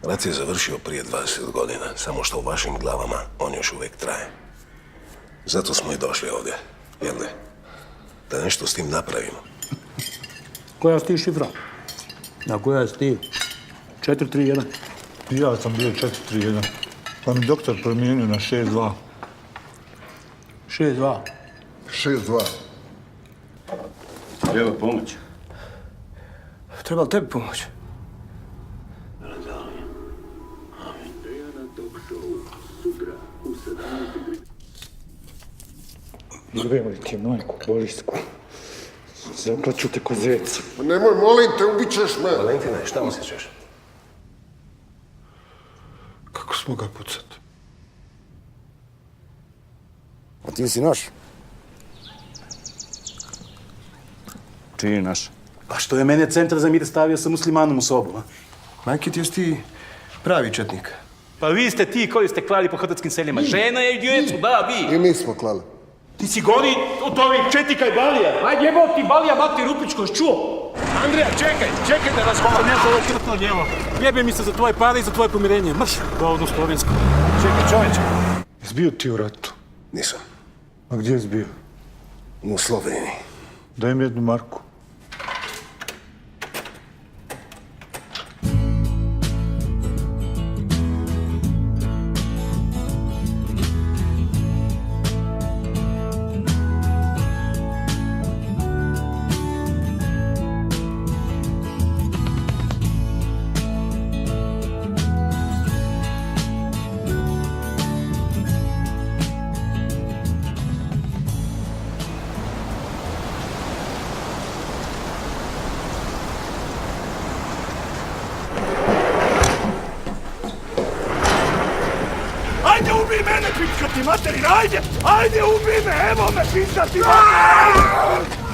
Rat je završio prije 20 godina, samo što u vašim glavama on još uvijek traje. Zato smo i došli ovdje, jel ne? Da nešto s tim napravimo. Koja si ti šifra? Na koja si ti? 431. Ja sam bio 431. Pa mi doktor promijenio na 62. 62. 6-2. Treba pomoć. Treba li tebi pomoć? Jebem li ti, majku Božijsku. Zaklaću te ko zeca. Pa nemoj, molim te, ubit ćeš me. Valentina, šta osjećaš? Kako smo ga pucat? A ti si naš? Čiji je naš? Pa što je mene centar za mir stavio sa muslimanom u sobu, a? Majke, ti jesi ti pravi četnik. Pa vi ste ti koji ste klali po hrvatskim seljima. Žena je i djecu, da, vi. I mi smo klali. Ti si goni od ovih četika i balija. Ajde, jebo ti balija, mati Rupičko, čuo? Andrija, čekaj da razgovaram. Ne, ovo je krtno djelo. Jebe mi se za tvoje pare i za tvoje pomirenje. Mrš, govno slovensko. Čekaj, čovječe. Jesi bio ti u ratu? Nisam. A gdje jesi bio? U Sloveniji. Daj mi jednu marku. Ajde, ubij mene, pička ti materina, ajde! Ajde, ubij me, evo me, pička ti materina!